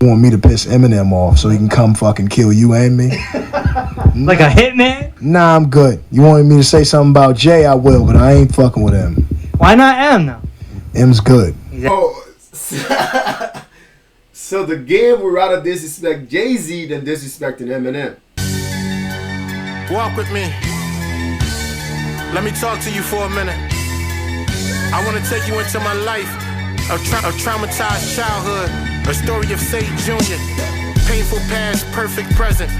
Want me to piss Eminem off so he can come fucking kill you and me? Like a hitman? Nah, I'm good. You wanted me to say something about Jay, I will, but I ain't fucking with him. Why not M now? M's good. Oh, so the game would rather disrespect Jay-Z than disrespecting Eminem. Walk with me. Let me talk to you for a minute. I want to take you into my life, a traumatized childhood, a story of Say Jr., painful past, perfect present,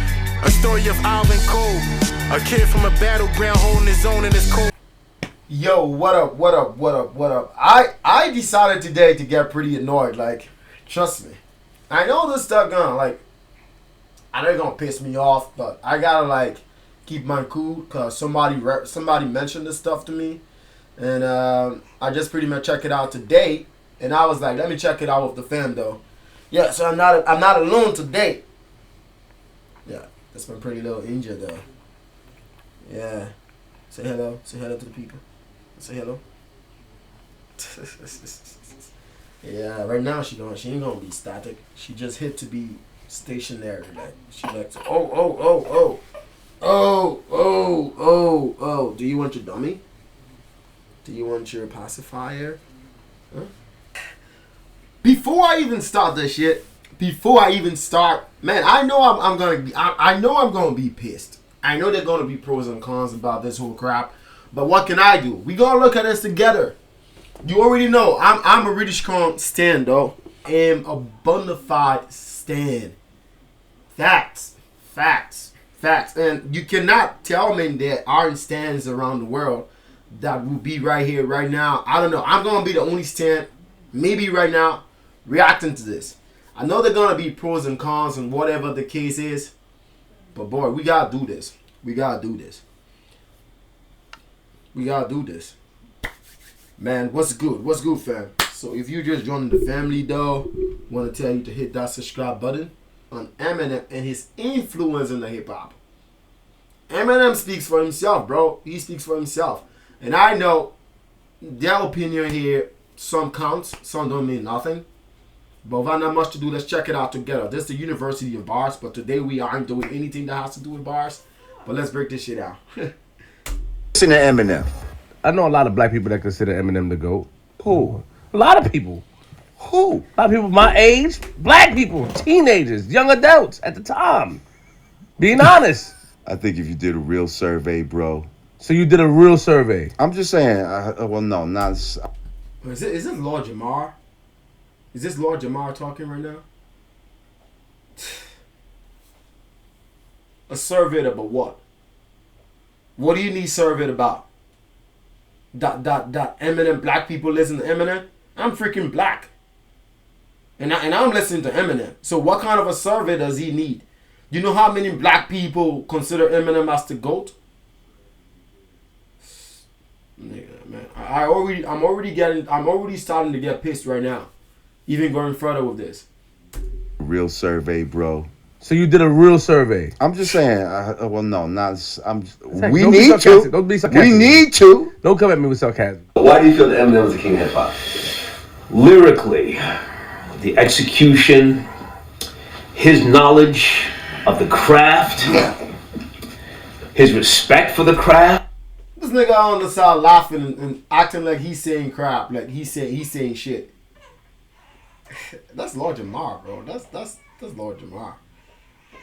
a story of Alvin Cole, a kid from a battleground holding his own in his cold. Yo, what up, what up, what up, what up? I decided today to get pretty annoyed. Like, trust me. I know this stuff gonna, like, I know it's gonna piss me off, but I gotta, like, keep my cool, because somebody mentioned this stuff to me. And I just pretty much checked it out today. And I was like, let me check it out with the fam, though. Yeah, so I'm not alone today. Yeah, that's my pretty little angel, though. Yeah. Say hello. Say hello to the people. Say hello. Yeah, right now she ain't gonna be static. She just hit to be stationary. Like she likes oh. Do you want your dummy? Do you want your pacifier? Huh? Before I even start this shit, man, I know I'm gonna be pissed. I know there are gonna be pros and cons about this whole crap. But what can I do? We gonna look at this together. You already know I'm a really strong stand, though. I'm a bona fide stand. Facts. And you cannot tell me there aren't stands around the world that will be right here, right now. I don't know. I'm gonna be the only stand, maybe right now, reacting to this. I know there gonna be pros and cons and whatever the case is. But boy, we gotta do this. We gotta do this. Man, what's good? What's good, fam? So if you just joining the family, though, want to tell you to hit that subscribe button on Eminem and his influence in the hip-hop. Eminem speaks for himself, bro. He speaks for himself. And I know their opinion here, some counts, some don't mean nothing. But without not much to do, let's check it out together. This is the University of Bars, but today we aren't doing anything that has to do with bars. But let's break this shit out. Listen to Eminem. I know a lot of black people that consider Eminem the GOAT. Who? A lot of people. Who? A lot of people my age. Black people. Teenagers. Young adults at the time. Being honest. I think if you did a real survey, bro. So you did a real survey? I'm just saying. Well, no, not. Is this Lord Jamar? Is this Lord Jamar talking right now? A survey about what? What do you need surveyed about? That Eminem, black people listen to Eminem? I'm freaking black. And I'm listening to Eminem. So what kind of a survey does he need? You know how many black people consider Eminem as the GOAT? Nigga, man. I'm already starting to get pissed right now. Even going further with this. Real survey, bro. So you did a real survey? I'm just saying. Well, no, not. We Don't need to. Don't be sarcastic. We need to. Don't come at me with sarcasm. Why do you feel that Eminem was the king of hip hop? Lyrically, the execution, his knowledge of the craft, his respect for the craft. This nigga on the side laughing and acting like he's saying crap, like he's saying shit. That's Lord Jamar, bro. That's Lord Jamar.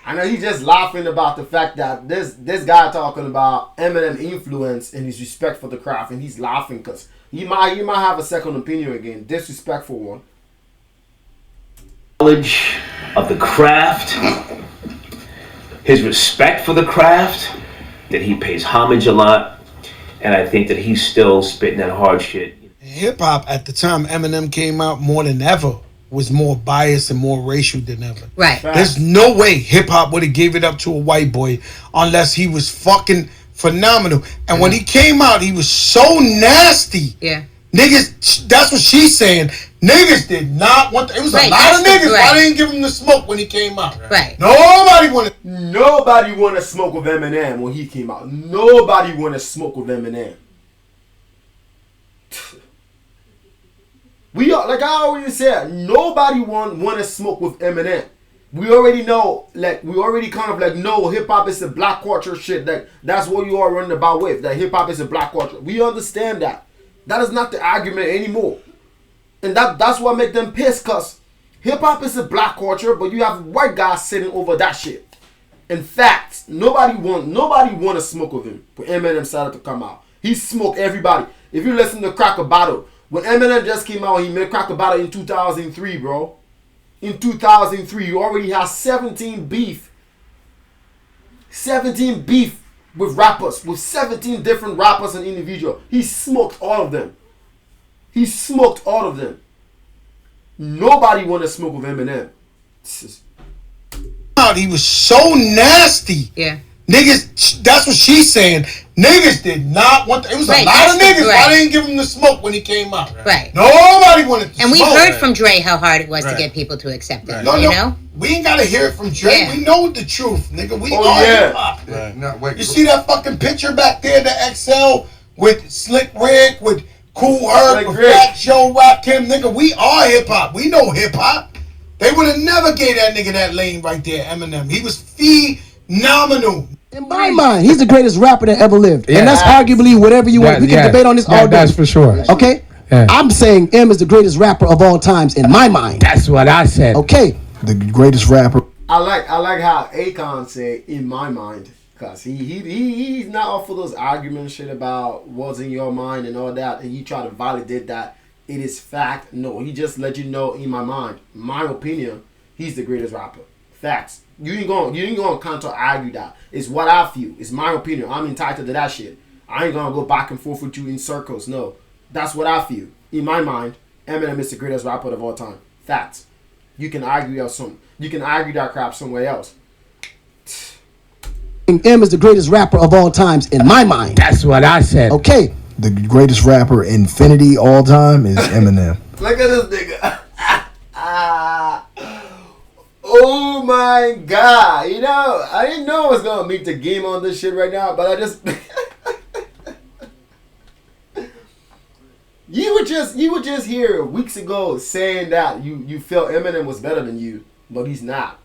I know he's just laughing about the fact that this guy talking about Eminem influence and his respect for the craft, and he's laughing because he might have a second opinion again, disrespectful one. Knowledge of the craft, his respect for the craft, that he pays homage a lot, and I think that he's still spitting that hard shit. Hip hop at the time Eminem came out more than ever was more biased and more racial than ever. Right. There's no way hip hop would have gave it up to a white boy unless he was fucking phenomenal. And when he came out, he was so nasty. Yeah. Niggas, that's what she's saying. Niggas did not want. It was a lot of niggas. Right. I didn't give him the smoke when he came out. Right. Nobody want to smoke with Eminem when he came out. Nobody want to smoke with Eminem. We are, like I already said, nobody want to smoke with Eminem. We already know, like, we already kind of like know hip hop is a black culture shit. Like, that's what you are running about with. That hip hop is a black culture. We understand that. That is not the argument anymore. And that's what make them pissed, cause hip hop is a black culture, but you have white guys sitting over that shit. In fact, nobody want to smoke with him. When Eminem started to come out, he smoked everybody. If you listen to Crack a Bottle, when Eminem just came out, he made Crack a Bottle in 2003, bro. In 2003, you already have 17 beef with rappers, with 17 different rappers and individuals. He smoked all of them. Nobody want to smoke with Eminem. He was so nasty. Yeah. Niggas, that's what she's saying. Niggas did not want. It was Right, a lot that's of the- niggas. right. I didn't give him the smoke when he came out. Right. Nobody wanted to And we smoke. heard from Dre how hard it was to Right. get people to accept it. No, You know? we ain't gotta hear it from Dre. Yeah. We know the truth, nigga. We Oh, are yeah. hip hop. Right. No, wait. You see that fucking picture back there, the XL with Slick Rick, with Cool Herc, Slick with Rick. Fat Joe, Rakim, nigga. We are hip hop. We know hip hop. They would have never gave that nigga that lane right there, Eminem. He was phenomenal. In my mind, he's the greatest rapper that ever lived. Yeah. And that's arguably whatever you want. We can debate on this all day. That's for sure. Okay? Yeah. I'm saying M is the greatest rapper of all times in my mind. That's what I said. Okay? The greatest rapper. I like how Akon said, in my mind, cause he's not off for those argument shit about what's in your mind and all that, and you try to validate that it is fact. No, he just let you know, in my mind, my opinion, he's the greatest rapper. Facts. You ain't gonna counter argue that. It's what I feel. It's my opinion. I'm entitled to that shit. I ain't gonna go back and forth with you in circles. No, that's what I feel. In my mind, Eminem is the greatest rapper of all time. Facts. You can argue that crap somewhere else. M is the greatest rapper of all times in my mind. That's what I said. Okay? The greatest rapper infinity all time is Eminem. Look at this nigga. Oh my god. You know, I didn't know I was gonna meet the game on this shit right now, but I just You were just here weeks ago saying that you felt Eminem was better than you, but he's not.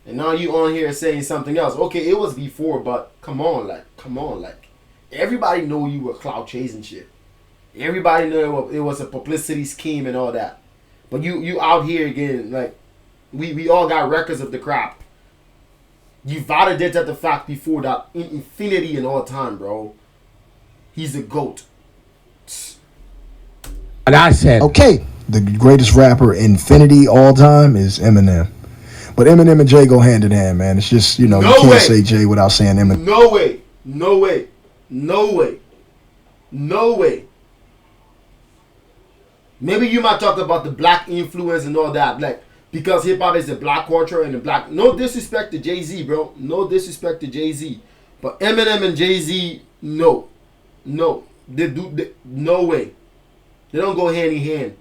And now you on here saying something else. Okay, it was before, but come on, like everybody know you were clout chasing shit. Everybody knew it was a publicity scheme and all that. But you out here again, like we all got records of the crap. You validated the fact before that in infinity and all time, bro. He's a GOAT. What I said. Okay? The greatest rapper infinity all time is Eminem. But Eminem and Jay go hand in hand, man. It's just, you know, No you can't way. say Jay without saying Eminem. No way. No way. No way. No way. Maybe you might talk about the black influence and all that, like, because hip hop is a black culture and a black. No disrespect to Jay-Z, bro. No disrespect to Jay-Z. But Eminem and Jay-Z, no. No. No way. They don't go hand in hand.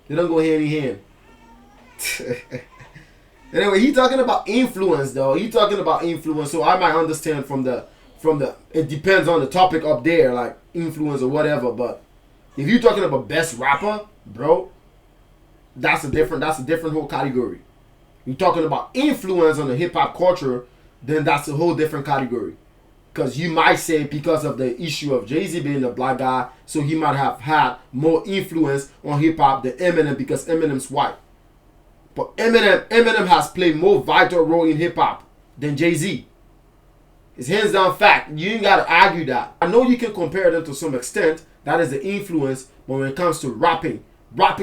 They don't go hand in hand. Anyway, he talking about influence though. He talking about influence, so I might understand from the it depends on the topic up there, like influence or whatever. But if you're talking about best rapper, bro, that's a different whole category. You're talking about influence on the hip hop culture, then that's a whole different category. Because you might say because of the issue of Jay-Z being a black guy, so he might have had more influence on hip hop than Eminem because Eminem's white. But Eminem has played more vital role in hip hop than Jay-Z. It's hands down fact. You ain't gotta argue that. I know you can compare them to some extent. That is the influence, but when it comes to rapping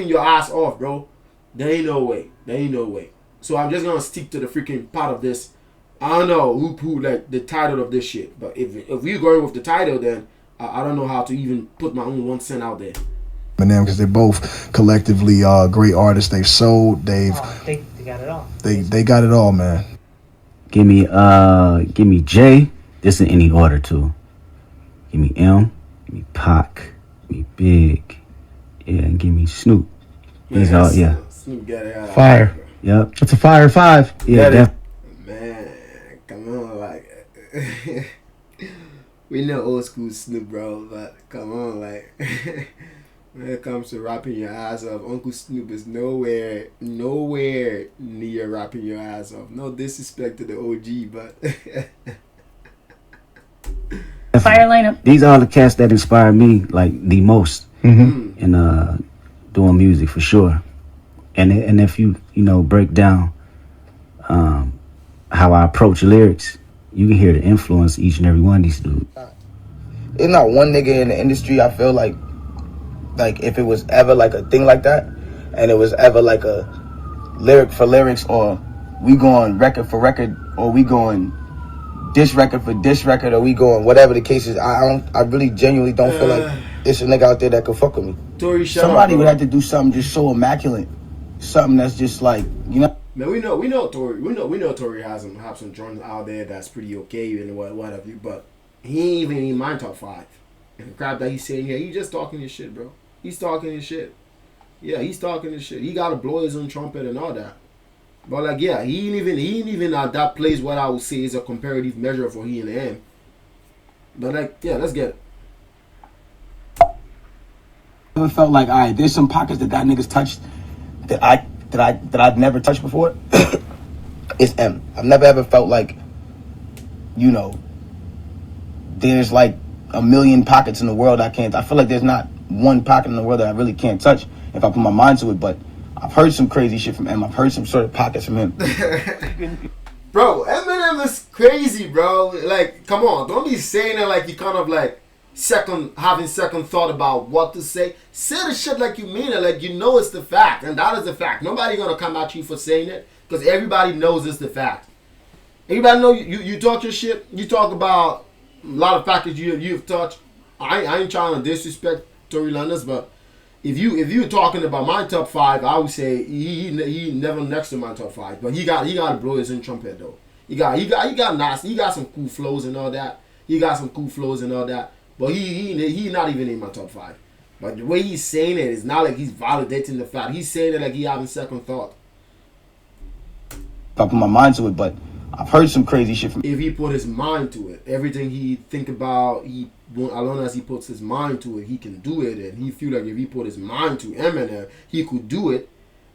your ass off, bro, there ain't no way. There ain't no way. So I'm just gonna stick to the freaking part of this. I don't know who like the title of this shit. But if we're going with the title, then I don't know how to even put my own 1 cent out there. Eminem, because they're both collectively great artists. They've sold. They got it all. They got it all, man. Give me J. This in any order too. Give me M. Give me Pac. Give me Big. Yeah, and give me Snoop. These all Snoop got it out. Fire. Yep. It's a fire 5. Yeah. Man, come on, like we know old school Snoop, bro, but come on, like When it comes to rapping your ass off, Uncle Snoop is nowhere near rapping your ass off. No disrespect to the OG, but Fire lineup. These are the cats that inspire me like the most in doing music for sure. And if you break down how I approach lyrics, you can hear the influence each and every one of these dudes. There's not one nigga in the industry I feel like if it was ever like a thing like that, and it was ever like a lyric for lyrics, or we going record for record, or we going diss record for diss record, or we going whatever the case is, I really genuinely don't feel like it's a nigga out there that could fuck with me. Tory, somebody would have to do something just so immaculate, something that's just like, you know. Man, we know Tory have some joints out there that's pretty okay and what have you, but he ain't even in my top 5. And the crap that he's saying here, he just talking his shit, bro. He's talking his shit. Yeah, he's talking his shit. He gotta blow his own trumpet and all that. But like, yeah, he ain't even at that place what I would say is a comparative measure for he and him. But like, yeah, let's get it. I felt like, all right, there's some pockets that niggas touched that I've never touched before. It's M. I've never ever felt like, there's like a million pockets in the world I feel like there's not one pocket in the world that I really can't touch if I put my mind to it. But I've heard some crazy shit from M. I've heard some sort of pockets from him. Bro, Eminem is crazy, bro. Like, come on, don't be saying it like you kind of like having second thought about what to say. Say the shit like you mean it, like you know it's the fact, and that is the fact. Nobody gonna come at you for saying it, because everybody knows it's the fact. Everybody know you talk your shit. You talk about a lot of factors you've touched. I ain't trying to disrespect Tory Lanez, but if you're talking about my top 5, I would say he never next to my top 5. But he got to blow his own trumpet though. He got nasty. He got some cool flows and all that. But he not even in my top 5. But the way he's saying it is not like he's validating the fact. He's saying it like he having second thought. If I put my mind to it, but I've heard some crazy shit from. If he put his mind to it, everything he think about, as long as he puts his mind to it, he can do it. And he feel like if he put his mind to Eminem, he could do it.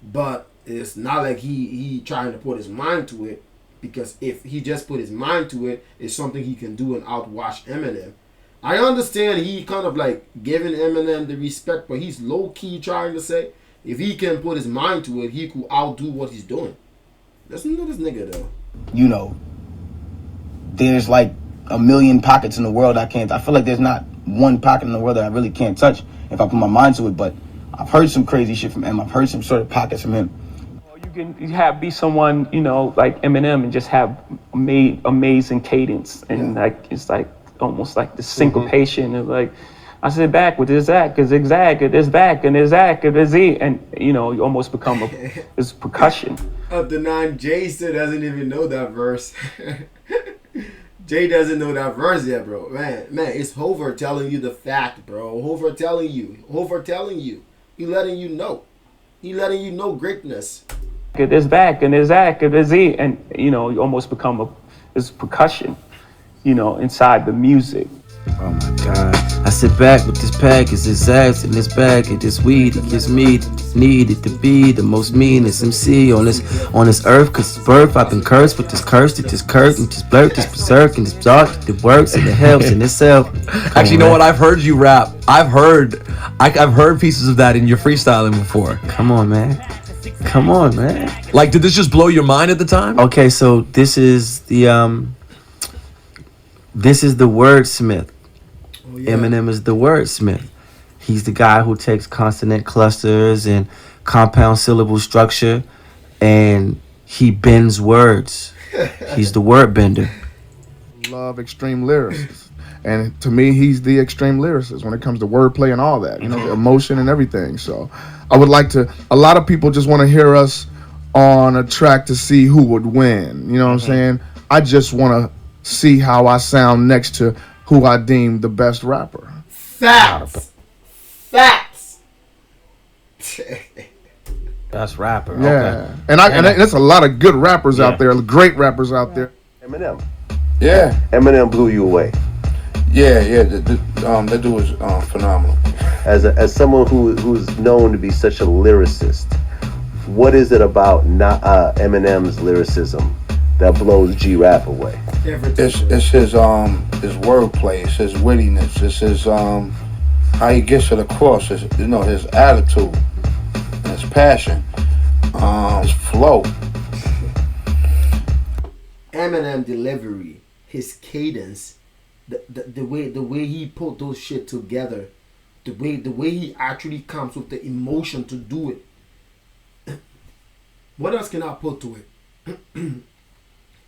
But it's not like he trying to put his mind to it, because if he just put his mind to it, it's something he can do and outwash Eminem. I understand he kind of like giving Eminem the respect, but he's low key trying to say if he can put his mind to it, he could outdo what he's doing. Listen to this nigga though. There's like a million pockets in the world I feel like there's not one pocket in the world that I really can't touch if I put my mind to it. But I've heard some crazy shit from him. I've heard some sort of pockets from him. You can be someone, like Eminem, and just have amazing cadence, and it's like almost like the syncopation and like I said back with this act, cause zigzag, this back and this act, and this Z, and you almost become this percussion. Up to 9, Jay still doesn't even know that verse. Jay doesn't know that verse yet, bro. Man, it's Hover telling you the fact, bro. Hover telling you. He letting you know. He letting you know greatness. This back and this act and this Z, and you almost become this percussion, inside the music. Oh my God. I sit back with this pack, it's this ass in this bag, and this weed, it gives me the needed to be the most meanest MC on this earth, cause it's birth, I've been cursed with this curse, this curtain, this blurk, this berserk, and this dark, that works, and it helps in itself. Actually, you know what? I've heard you rap. I've heard pieces of that in your freestyling before. Come on, man. Like, did this just blow your mind at the time? Okay, so this is the wordsmith. Oh, yeah. Eminem is the wordsmith. He's the guy who takes consonant clusters and compound syllable structure, and he bends words. He's the word bender. Love extreme lyricists. And to me, he's the extreme lyricist when it comes to wordplay and all that, the emotion and everything. So I would like to, a lot of people just want to hear us on a track to see who would win. You know what I'm saying? I just want to see how I sound next to who I deem the best rapper. Facts. Best rapper. Yeah. Okay. And there's a lot of good rappers out there, great rappers out there. Eminem. Yeah. Eminem blew you away. Yeah. That dude was phenomenal. As someone who's known to be such a lyricist, what is it about Eminem's lyricism that blows G-Rap away? It's his wordplay, it's his wittiness, it's his how he gets it across, his attitude, his passion, his flow. Eminem delivery, his cadence, the way he put those shit together, the way he actually comes with the emotion to do it. What else can I put to it?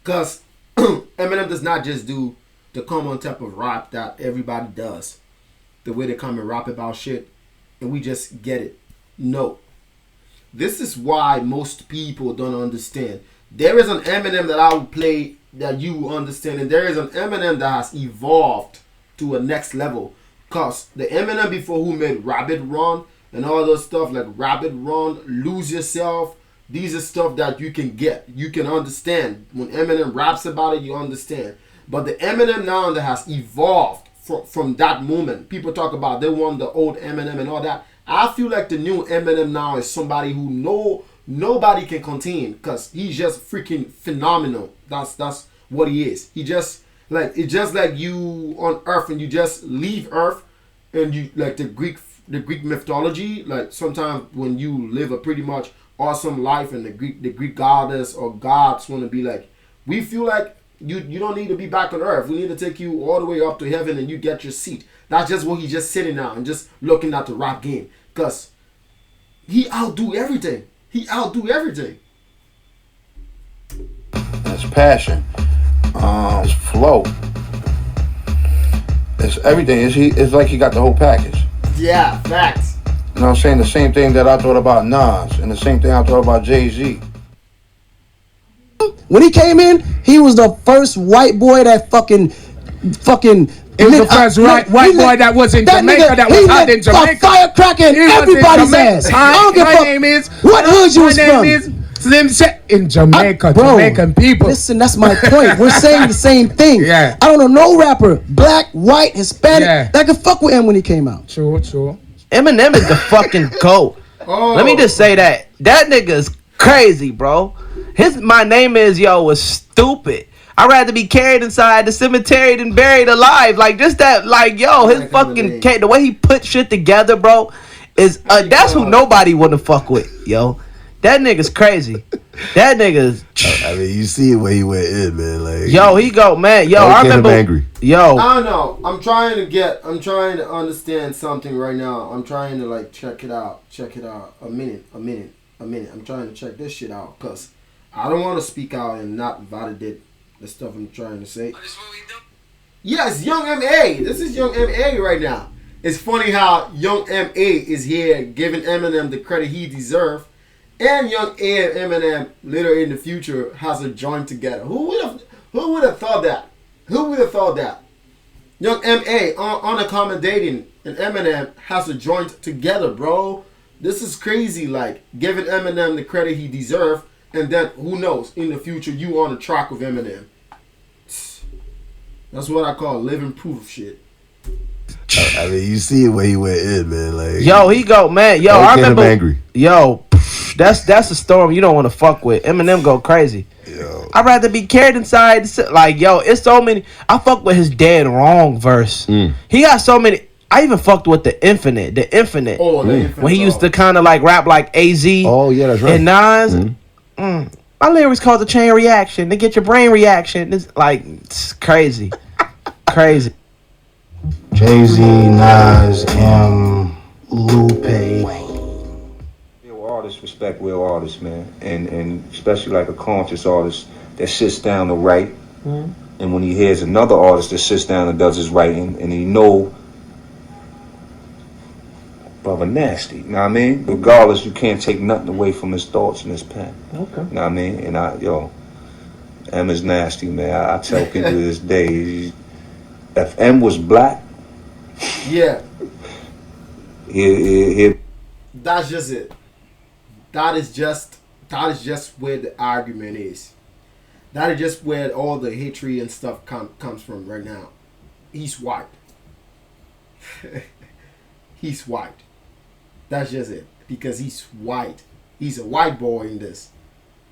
Because Eminem does not just do the common type of rap that everybody does. The way they come and rap about shit and we just get it. No. This is why most people don't understand. There is an Eminem that I would play that you understand, and there is an Eminem that has evolved to a next level. Because the Eminem before who made Rabbit Run and all those stuff like Rabbit Run, Lose Yourself, these are stuff that you can get. You can understand. When Eminem raps about it, you understand. But the Eminem now that has evolved from that moment, people talk about they want the old Eminem and all that. I feel like the new Eminem now is somebody who nobody can contain because he's just freaking phenomenal. That's what he is. He just like it's just like you on Earth and you just leave Earth and you like the Greek mythology. Like sometimes when you live a pretty much awesome life and the Greek goddess or gods want to be like, we feel like you don't need to be back on Earth. We need to take you all the way up to heaven and you get your seat. That's just what he's just sitting now and just looking at the rap game because he outdo everything. He outdo everything. His passion, his flow, it's everything. It's like he got the whole package. Yeah, facts. You know what I'm saying? The same thing that I thought about Nas and the same thing I thought about Jay-Z. When he came in, he was the first white boy that fucking. He was the first white boy that was in Jamaica, that was hot in Jamaica. Firecracker in everybody's ass. I don't give a fuck. My name is what hood you was from. My name is Slim in Jamaica, Bro, Jamaican people. Listen, that's my point. We're saying the same thing. Yeah. I don't know no rapper, black, white, Hispanic, that could fuck with him when he came out. True. Eminem is the fucking GOAT. Let me just say that. That nigga's crazy, bro. My name is was stupid. I'd rather be carried inside the cemetery than buried alive. Like just that, like his fucking the way he put shit together, bro, is that's who nobody wanna fuck with, yo. That nigga's crazy. That nigga's. I mean, you see where he went in, man. Like, he go, man. I remember. Him angry. Yo, I don't know. I'm trying to understand something right now. I'm trying to like check it out. A minute. I'm trying to check this shit out because I don't want to speak out and not validate the stuff I'm trying to say. Yes, Young M.A. This is Young M.A. right now. It's funny how Young M.A. is here giving Eminem the credit he deserves. And Young A and Eminem later in the future has a joint together. Who would have thought that? Who would have thought that? Young M.A. unaccommodating and Eminem has a joint together, bro. This is crazy. Like giving Eminem the credit he deserves, and then who knows in the future you on a track with Eminem. That's what I call living proof shit. I mean, you see where he went in, man. Like, he go, man. I remember. Him angry. That's a storm you don't want to fuck with. Eminem go crazy. I'd rather be carried inside. Like, it's so many. I fuck with his Dead Wrong verse. He got so many. I even fucked with the Infinite. Oh, the Infinite. When he used to kind of like rap like AZ. Oh, yeah, that's right. And Nas. My lyrics cause a chain reaction. They get your brain reaction. It's crazy. Crazy. Jay-Z, Nas, Lupe. Real artists respect real artists, man, and especially like a conscious artist that sits down to write, and when he hears another artist that sits down and does his writing, and he know, brother, nasty. You know what I mean? Regardless, you can't take nothing away from his thoughts and his pen. Okay. You know what I mean? And M is nasty, man. I tell people to this day, if M was black, yeah, he that's just it. That is just where the argument is. That is just where all the hatred and stuff comes from right now. he's white. He's white. That's just it. Because he's white. He's a white boy in this.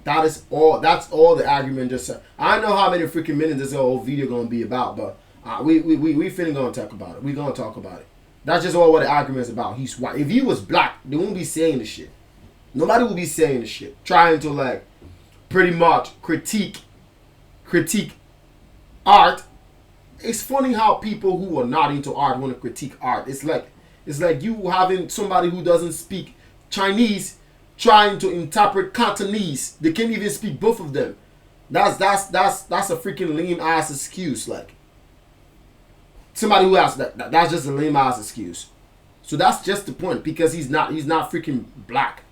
That's all the argument just said. I don't know how many freaking minutes this whole video gonna be about, but we finna gonna talk about it. We gonna talk about it. That's just all what the argument is about. He's white. If he was black, they wouldn't be saying this shit. Nobody would be saying this shit. Trying to like pretty much critique art. It's funny how people who are not into art want to critique art. It's like you having somebody who doesn't speak Chinese trying to interpret Cantonese. They can't even speak both of them. That's a freaking lame ass excuse. Like somebody who has that's just a lame ass excuse. So that's just the point, because he's not freaking black.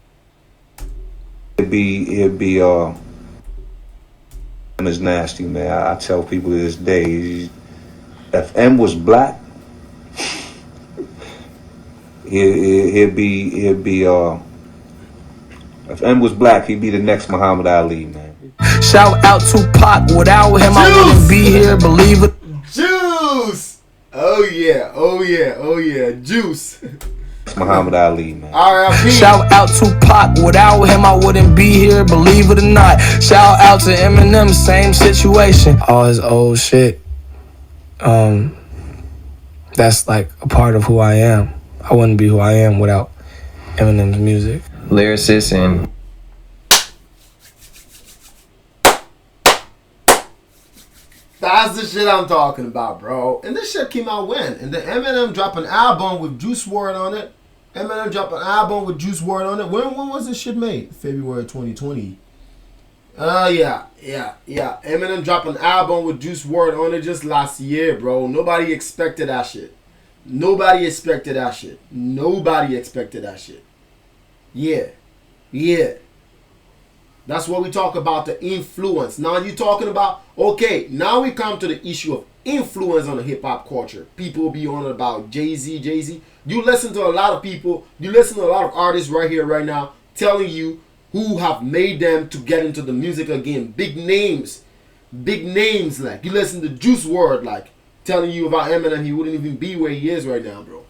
It'd be is nasty, man. I tell people to this day, if M was black, he'd be if M was black, he'd be the next Muhammad Ali, man. Shout out to Pac. Without him, I wouldn't be here. Believe it. Juice. Oh yeah. Juice. Muhammad Ali, man. R.I.P. Shout out to Pac. Without him, I wouldn't be here. Believe it or not. Shout out to Eminem. Same situation. All his old shit. That's like a part of who I am. I wouldn't be who I am without Eminem's music. Lyricist and that's the shit I'm talking about, bro. And this shit came out when? And the Eminem dropped an album with Juice WRLD on it. Eminem dropped an album with Juice WRLD on it. When was this shit made? February 2020. Yeah. Eminem dropped an album with Juice WRLD on it just last year, bro. Nobody expected that shit. Nobody expected that shit. Yeah. That's what we talk about, the influence. Now you're talking about, okay, now we come to the issue of influence on the hip-hop culture. People be on about Jay-Z. You listen to a lot of people, you listen to a lot of artists right here, right now, telling you who have made them to get into the music again. Big names, like, you listen to Juice WRLD, like, telling you about Eminem, he wouldn't even be where he is right now, bro.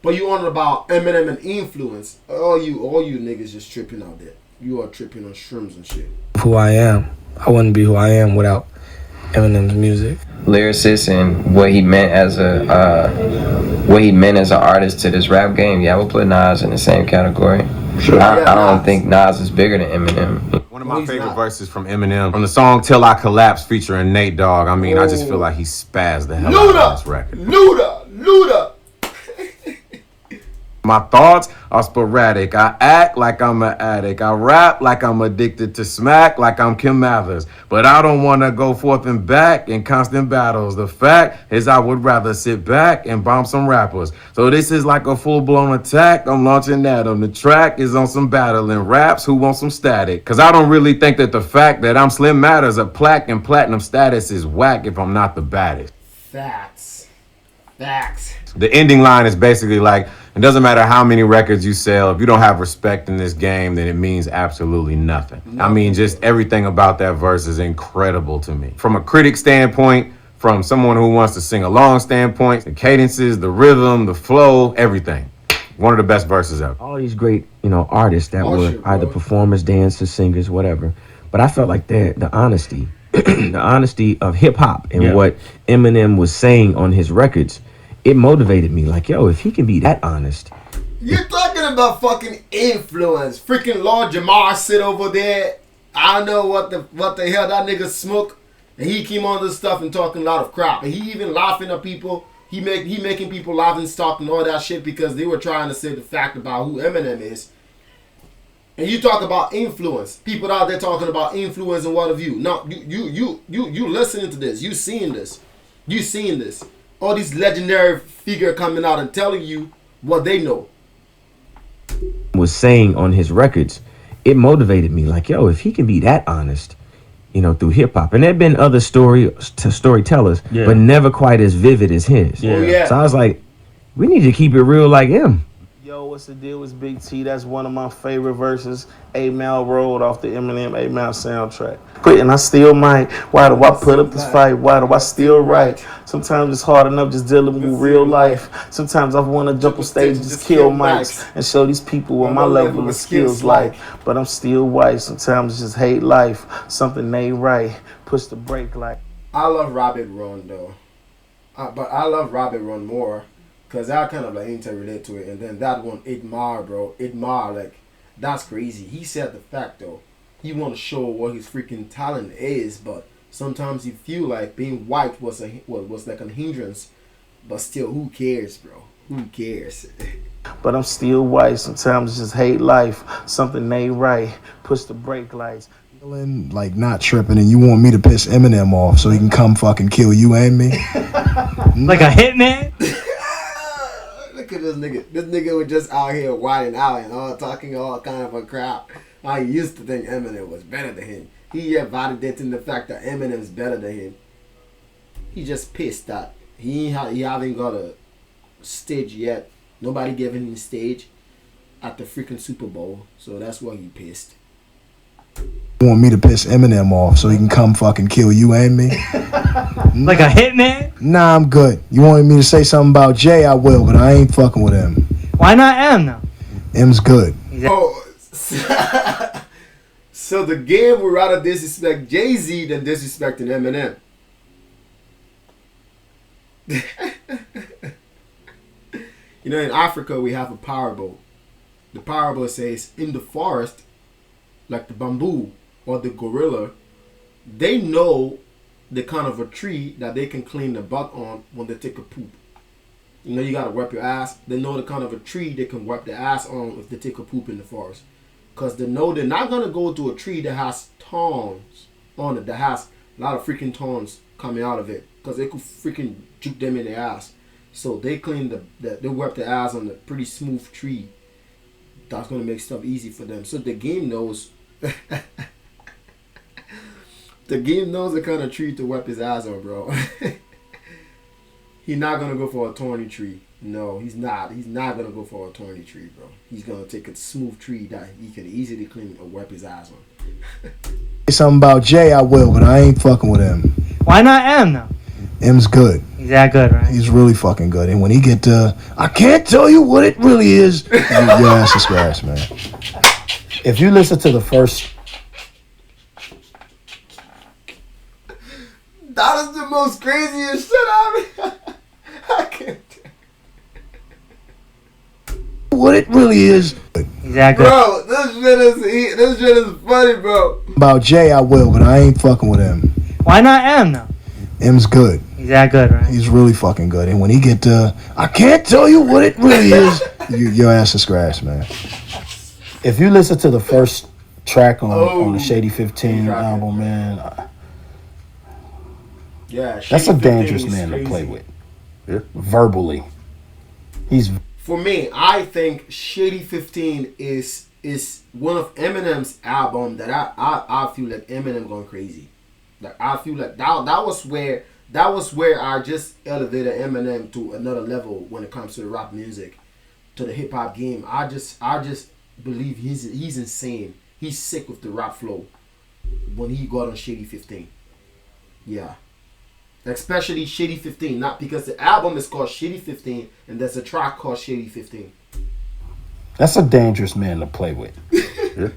But you on about Eminem and influence. All you niggas just tripping out there. You are tripping on shrooms and shit. Who I am. I wouldn't be who I am without Eminem's music. lyricist and what he meant as an artist to this rap game. Yeah, I would put Nas in the same category. Sure. I don't think Nas is bigger than Eminem. One of my favorite verses from Eminem, from the song "Till I Collapse" featuring Nate Dogg. I mean, I just feel like he spazzed the hell out of this record. Luda. My thoughts are sporadic. I act like I'm an addict. I rap like I'm addicted to smack, like I'm Kim Mathers. But I don't want to go forth and back in constant battles. The fact is I would rather sit back and bomb some rappers. So this is like a full-blown attack. I'm launching at them. The track is on some battling raps who want some static. Cause I don't really think that the fact that I'm Slim Matters, a plaque and platinum status is whack if I'm not the baddest. Facts. The ending line is basically like, it doesn't matter how many records you sell, if you don't have respect in this game, then it means absolutely nothing. I mean, just everything about that verse is incredible to me. From a critic standpoint, from someone who wants to sing along standpoint, the cadences, the rhythm, the flow, everything. One of the best verses ever. All these great, artists that were either performers, dancers, singers, whatever. But I felt like the honesty, the honesty of hip hop and what Eminem was saying on his records, it motivated me. Like, yo, if he can be that honest. You're talking about fucking influence. Freaking Lord Jamar sit over there. I don't know what the hell that nigga smoke. And he came on this stuff and talking a lot of crap. And he even laughing at people. He making people laugh and talk and all that shit because they were trying to say the fact about who Eminem is. And you talk about influence. People out there talking about influence and what have you. Now, you listening to this. You seeing this. All these legendary figure coming out and telling you what they know. Was saying on his records, it motivated me. Like, yo, if he can be that honest, through hip hop. And there've been other storytellers, but never quite as vivid as his. Yeah. So I was like, we need to keep it real like him. Yo, what's the deal? It's Big T. That's one of my favorite verses. 8 Mile Road off the Eminem 8 Mile soundtrack. And I still might. Why do I put up this fight? Why do I still write? Sometimes it's hard enough just dealing with real life. Sometimes I want to jump on stage and just kill mics and show these people what my level of skills like. But I'm still white. Sometimes just hate life. Something ain't right. Push the brake light. I love Rabbit Run though, but I love Rabbit Run more. Cause I kind of like interrelate to it, and then that one, Idmar, bro, Idmar, like that's crazy. He said the fact though, he want to show what his freaking talent is, but sometimes you feel like being white was like a hindrance, but still, who cares, bro? Who cares? But I'm still white. Sometimes just hate life. Something ain't right. Push the brake lights. Like not tripping, and you want me to piss Eminem off so he can come fucking kill you and me? Like a hitman? Look at this nigga. This nigga was just out here wilding out and all talking all kind of a crap. I used to think Eminem was better than him. He yet validating the fact that Eminem's better than him. He just pissed that he haven't got a stage yet. Nobody giving him a stage at the freaking Super Bowl. So that's why he pissed. You want me to piss Eminem off so he can come fucking kill you and me? Like a hitman? Nah, I'm good. You wanted me to say something about Jay, I will, but I ain't fucking with him. Why not M though? M's good. Oh, so the game would rather disrespect Jay-Z than disrespecting Eminem. You know, in Africa we have a parable. The parable says, in the forest, like the bamboo or the gorilla, they know the kind of a tree that they can clean the butt on when they take a poop. You know, you gotta wipe your ass. They know the kind of a tree they can wipe their ass on if they take a poop in the forest. Because they know they're not gonna go to a tree that has thorns on it, that has a lot of freaking thorns coming out of it. Because they could freaking juke them in their ass. So they clean they wipe their ass on a pretty smooth tree. That's gonna make stuff easy for them. So the game knows. The game knows the kind of tree to wipe his ass on, bro. He's not gonna go for a thorny tree. No, he's not. He's not gonna go for a thorny tree, bro. He's gonna take a smooth tree that he can easily clean or wipe his ass on. Say something about Jay, I will, but I ain't fucking with him. Why not M though? M's good. He's that good, right? He's really fucking good. And when he get to, I can't tell you what it really is. Your ass is scratch, man. If you listen to the first, that is the most craziest shit I can't. What it really is. Exactly. Bro, this shit is funny, bro. About Jay, I will, but I ain't fucking with him. Why not M though? M's good. He's that good, right? He's really fucking good. And when he get to, I can't tell you what it really is. Your ass is scratch, man. If you listen to the first track on the Shady 15 album, man, yeah, that's a Shady 15 dangerous is man crazy. to play with. Yeah. Verbally, he's. For me, I think Shady 15 is one of Eminem's album that I feel like Eminem going crazy. Like I feel like that was where I just elevated Eminem to another level when it comes to the rap music, to the hip hop game. I just believe he's insane. He's sick with the rap flow when he got on Shady 15. Yeah. Especially Shady 15, not because the album is called Shady 15 and there's a track called Shady 15. That's a dangerous man to play with.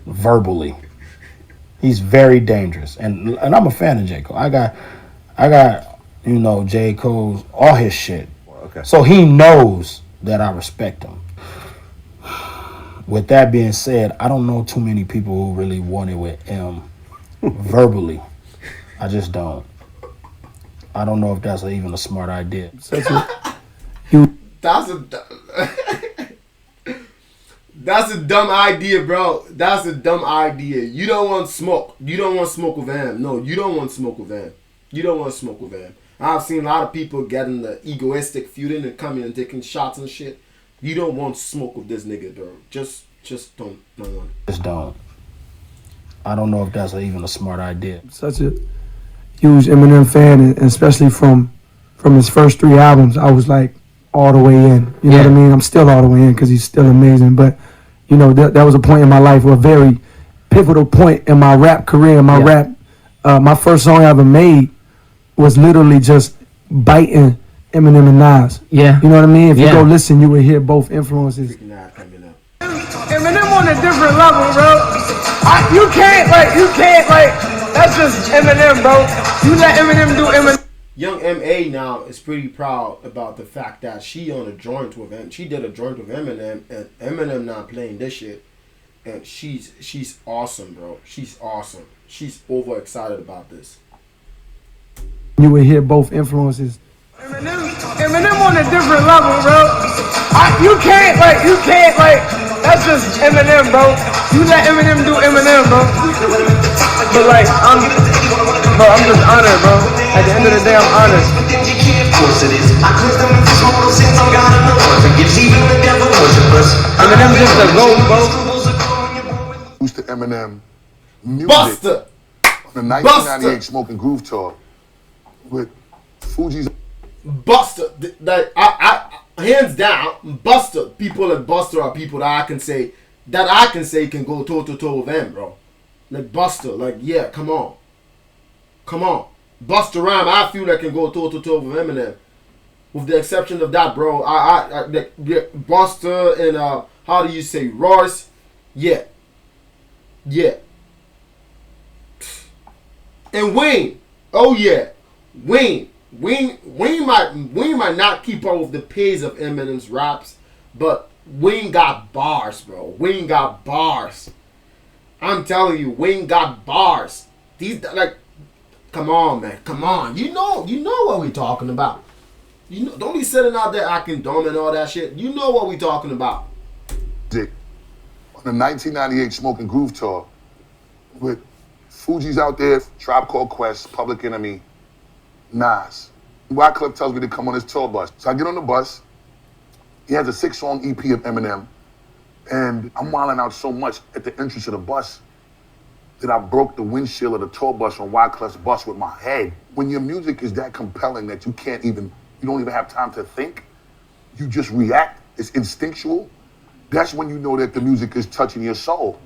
Verbally, he's very dangerous, and I'm a fan of J. Cole. I got J. Cole's all his shit. Okay. So he knows that I respect him. With that being said, I don't know too many people who really want it with him verbally. I just don't. I don't know if that's even a smart idea. That's a dumb idea, bro. That's a dumb idea. You don't want smoke. You don't want smoke with him. No, you don't want smoke with him. You don't want smoke with him. I've seen a lot of people getting the egoistic feuding and coming and taking shots and shit. You don't want smoke with this nigga, bro. Just don't. No. Just don't. I don't know if that's even a smart idea. Such a huge Eminem fan, and especially from his first 3 albums, I was like all the way in. You know what I mean? I'm still all the way in because he's still amazing. But, you know, that was a point in my life, a very pivotal point in my rap career, my rap. My first song I ever made was literally just biting Eminem and Nas. Yeah. You know what I mean? If you go listen, you would hear both influences. Eminem on a different level, bro. You can't like, that's just Eminem, bro. You let Eminem do Eminem. Young M.A. now is pretty proud about the fact that she on a joint with him. She did a joint with Eminem, and Eminem not playing this shit. And she's awesome, bro. She's awesome. She's overexcited about this. You would hear both influences. Eminem on a different level, bro. You can't like, that's just Eminem, bro. You let Eminem do Eminem, bro. But like, I'm just honored, bro. At the end of the day, I'm honored. Eminem just a GOAT, bro. Used to Eminem music Buster! on the 1998 Smoking Groove tour with Fuji's. Buster, like I hands down, Buster. People like Buster are people that I can say can go toe to toe with them, bro. Like Buster, like yeah, come on. Buster Rhyme, I feel like can go toe to toe with Eminem, with the exception of that, bro. Buster and how do you say Royce? Yeah. And Wayne, oh yeah, Wayne might not keep up with the pace of Eminem's raps, but Wayne got bars, bro. Wayne got bars. I'm telling you, Wayne got bars. These like, come on, man, come on. You know what we talking about. You know, don't be sitting out there acting dumb and all that shit. You know what we talking about. Dick on the 1998 Smoking Groove tour with Fuji's out there, Tribe Called Quest, Public Enemy, Nas. Wyclef tells me to come on his tour bus. So I get on the bus. He has a 6-song EP of Eminem. And I'm wilding out so much at the entrance of the bus that I broke the windshield of the tour bus on Wyclef's bus with my head. When your music is that compelling that you don't even have time to think, you just react, it's instinctual, that's when you know that the music is touching your soul.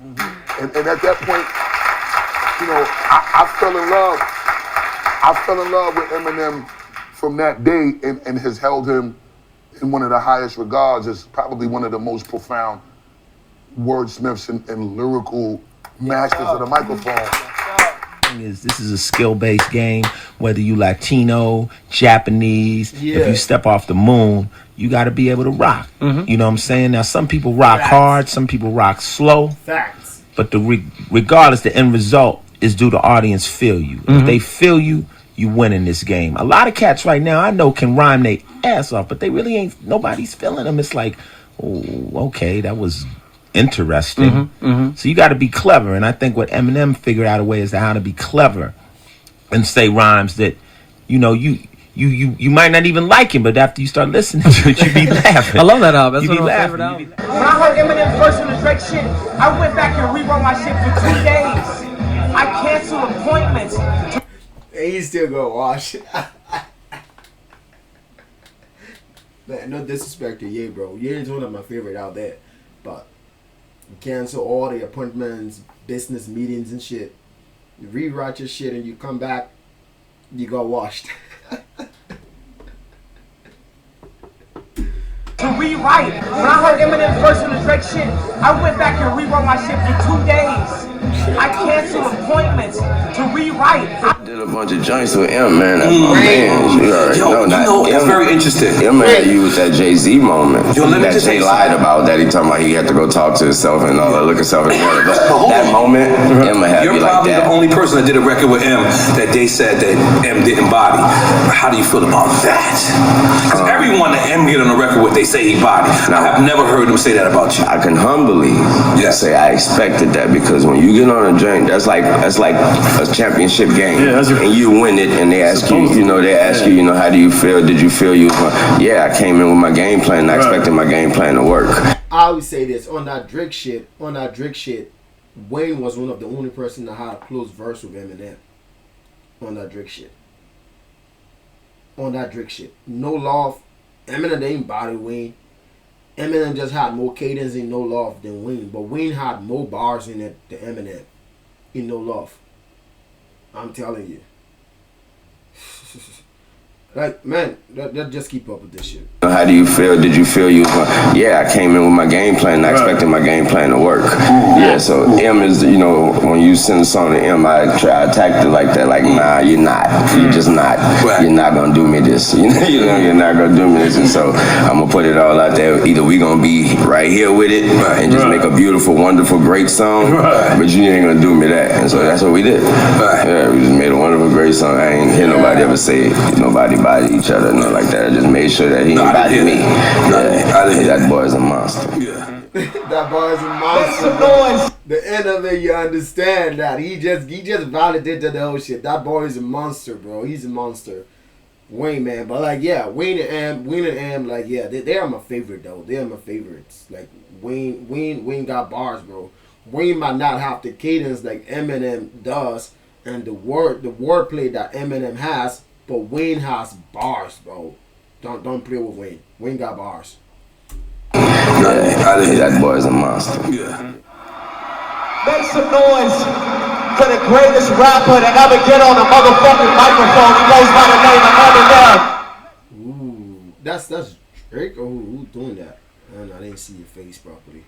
And at that point, you know, I fell in love with Eminem from that day and has held him in one of the highest regards as probably one of the most profound wordsmiths and lyrical masters of the microphone. This is a skill-based game, whether you Latino, Japanese, if you step off the moon, you got to be able to rock. You know what I'm saying? Now, some people rock hard, some people rock slow. Facts. But regardless, the end result is do the audience feel you. If they feel you, you win in this game. A lot of cats right now I know can rhyme their ass off, but they really ain't, nobody's feeling them. It's like, oh, okay, that was interesting. So you got to be clever, and I think what Eminem figured out a way is how to be clever and say rhymes that, you know, you might not even like him, but after you start listening to it, you be laughing. I love that album. That's You one be of my laughing. favorite albums. When I heard Eminem first on the Drake shit, I went back and rewrote my shit for 2 days. I canceled appointments. And he still go wash. Man, no disrespect to Ye, bro. Ye is one of my favorite out there, but you cancel all the appointments, business meetings and shit. You rewrite your shit and you come back, you got washed. To rewrite. When I heard Eminem first on the Drake shit, I went back and rewrote my shit for 2 days. I canceled appointments to rewrite. Did a bunch of joints with M, man. That's my man. You already know. That's very interesting. M had used that Jay-Z moment. Yo, let me that just Jay say lied about, that he talking about he had to go talk to himself and all that, look himself in the mirror. But that moment, Emma had You're me like probably that. the only person that did a record with M that they said that M didn't body. How do you feel about that? Because everyone that M get on a record with, they say he body. I have never heard them say that about you. I can humbly say I expected that, because when you get on a joint, that's like a championship game, and you win it, and they ask you, you know, how do you feel? Did you feel you? Yeah, I came in with my game plan, and I expected my game plan to work. I always say this on that Drake shit. Wayne was one of the only person that had a close verse with Eminem. On that Drake shit. No Love Eminem didn't body Wayne. Eminem just had more cadence in No Love than Wayne, but Wayne had more bars in it than Eminem in No Love. I'm telling you. Like, man, just keep up with this shit. How do you feel? Did you feel you was going? Yeah, I came in with my game plan. I expected my game plan to work. Yeah, so M is, you know, when you send a song to M, I attacked it like that. Like, nah, you're not. You're just not. You're not gonna do me this. You know, you're not gonna do me this. And so I'm gonna put it all out there. Either we gonna be right here with it and just make a beautiful, wonderful, great song, but you ain't gonna do me that. And so that's what we did. Yeah, we just made a wonderful, great song. I ain't hear nobody ever say nobody body each other, nothing like that. I just made sure that he ain't body me. That boy is a monster. That boy is a monster. The end of it, you understand that he just validated the whole shit. That boy is a monster, bro. He's a monster. Wayne, man, but like, yeah, Wayne and Am, like, yeah, they are my favorite though. They are my favorites. Like Wayne got bars, bro. Wayne might not have the cadence like Eminem does, and the wordplay that Eminem has. But Wayne has bars, bro. Don't play with Wayne. Wayne got bars. Yeah, that boy is a monster. Yeah. Make some noise for the greatest rapper to ever get on a motherfucking microphone. He goes by the name of Eminem. Ooh, that's Drake or who's doing that? I didn't see your face properly.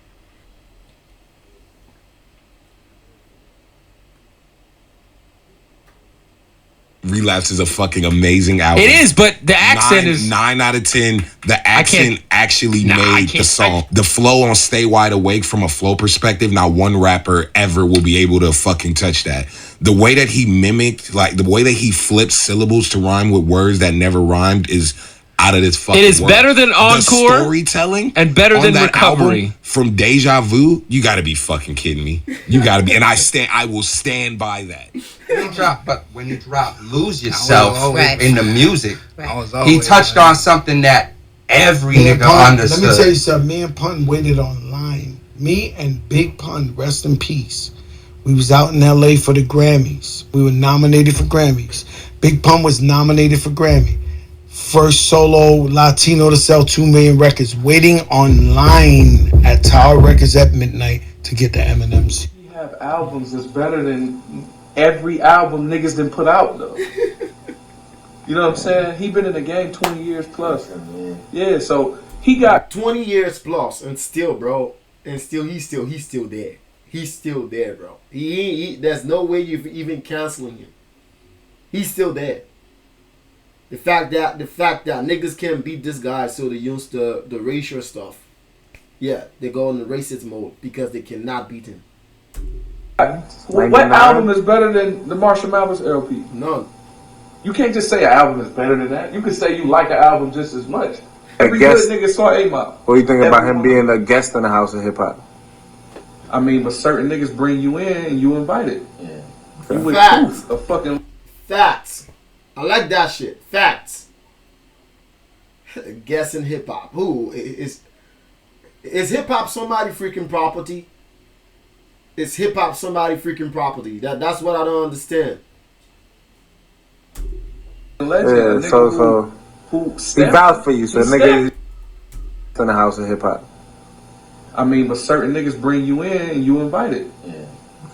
Relapse is a fucking amazing album. It is, but the accent is 9 out of 10. The accent actually made the song. The flow on Stay Wide Awake, from a flow perspective, not one rapper ever will be able to fucking touch that. The way that he mimicked, like the way that he flipped syllables to rhyme with words that never rhymed is out of this fucking It is world. better than Encore. The storytelling and better on than that Recovery. album, from Deja Vu, you gotta be fucking kidding me. You gotta be, and I will stand by that. But when you drop Lose Yourself Right. in the music, Right. he touched on something that every Me and nigga Pun, understood. let me tell you something. Me and Pun waited online. Me and Big Pun, rest in peace. We was out in LA for the Grammys. We were nominated for Grammys. Big Pun was nominated for Grammy. First solo Latino to sell 2 million records. Waiting online at Tower Records at midnight to get the M&Ms. You have albums that's better than every album niggas done put out though. You know what I'm saying? He been in the game 20 years plus. Yeah, so he got 20 years plus, and still, bro, and still he's still there. He's still there, bro. He there's no way you've even canceling him. He's still there. The fact that niggas can't beat this guy, so they use the racial stuff. Yeah, they go in the racist mode because they cannot beat him. what album is better than the Marshall Mathers LP? None. You can't just say an album is better than that. You can say you like an album just as much. Every guess- good nigga saw A-Mop. What do you think about him being a guest in the House of Hip Hop? I mean, but certain niggas bring you in and you invited. Yeah. You with Facts. proof of fucking Facts. I like that shit. Facts. Guessing hip hop. Who is hip hop somebody freaking property? Is hip hop somebody freaking property? That's what I don't understand. legend. Yeah, a nigga so who he stepped- vouched for you, so he nigga is in the House of Hip Hop. I mean, but certain niggas bring you in and you invited. Yeah.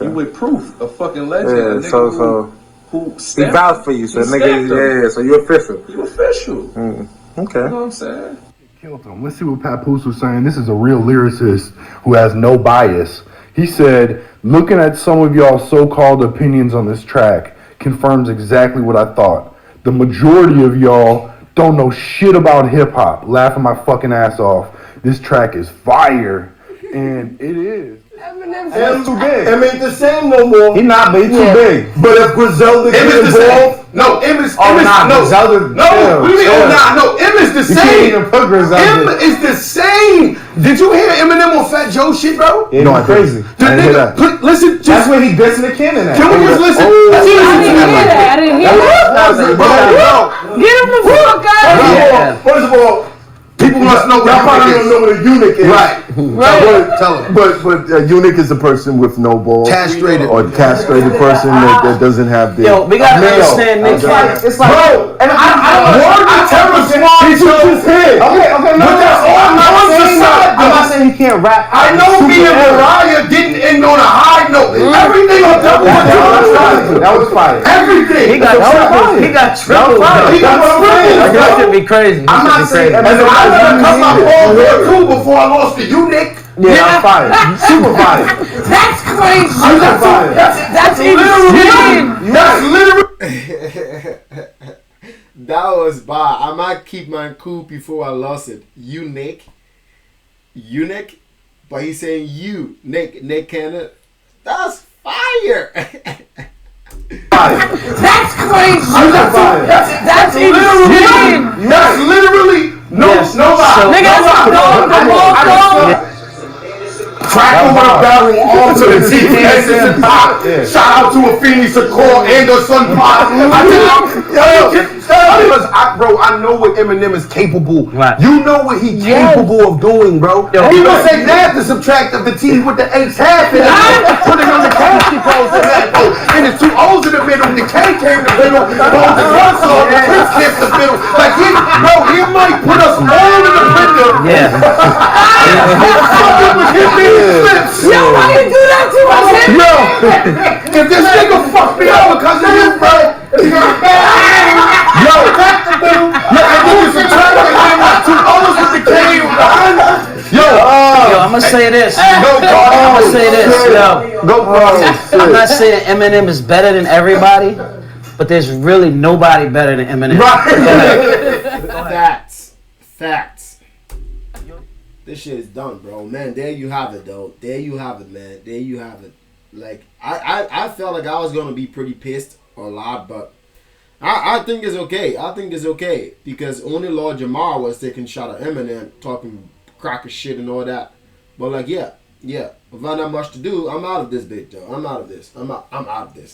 You with proof, a fucking legend. Yeah, a nigga so who he stepped- vouched for you, so he nigga, stepped him. yeah, so you official. You official. Okay. You know what I'm saying? Killed him. Let's see what Papoose was saying. This is a real lyricist who has no bias. He said, looking at some of y'all's so-called opinions on this track confirms exactly what I thought. The majority of y'all don't know shit about hip-hop. Laughing my fucking ass off. This track is fire. And it is. Eminem's too big. M ain't the same no more. He not, but he too big. But if Griselda get involved- no, M is Griselda. no, we mean, no, M is the You same. can't even put Griselda. M is the same. Did you hear Eminem on Fat Joe shit, bro? Yeah, no, crazy. The I didn't hear nigga, that. listen, just That's when he dissing the cannon at. Can we just listen? Let's listen I to didn't that. hear that. I didn't hear that. Bro. Get him the fuck out of here. First of all, people must know what probably eunuch don't know what a eunuch is. Right. Tell him. But a eunuch is a person with no balls. Castrated. Or castrated person that doesn't have the. Yo, we gotta understand, Nick. It's like, bro, and I tell you small. Okay, no. But that's all I'm not saying he can't rap. I know me and Mariah didn't end on a high note. Everything on double That was fire. Everything. He got triple. He got triple. That should be crazy. I'm not saying. And I let her cut my balls there too before I lost to you, Nick. Yeah, I'm fire. Super fire. That's crazy. That's insane. That's literally. That was bad. I might keep my cool before I lost it. You, Nick. But he's saying you, Nick Cannon. That's fire. That's crazy. That's insane. That's literally Crackle with a barrel all to the teeth, and pop. Shout out to a Phoenix, a core, and a Sun Pop. Bro, I know what Eminem is capable. You know what he's capable of doing, bro. He gonna say that to subtract the T with the H half and put it on the casket post and that. And it's two O's in the middle, the K came in the middle, the Prince came in the middle. Like he might put us all in the printer. Yeah. Yo, why you do that to us? Yo, if this nigga fuck me up because of you, bro. Yo, I think it's a track that two O's with the K behind us. Yo, I'm gonna say this. I'm gonna say this. Yo, I'm not saying Eminem is better than everybody, but there's really nobody better than Eminem. Facts. This shit is done, bro. Man, there you have it, though. There you have it, man. There you have it. Like, I felt like I was gonna be pretty pissed a lot, but I think it's okay. I think it's okay because only Lord Jamar was taking shot at Eminem, talking cracker shit and all that. But like, yeah. If I not much to do, I'm out of this bitch, though. I'm out of this.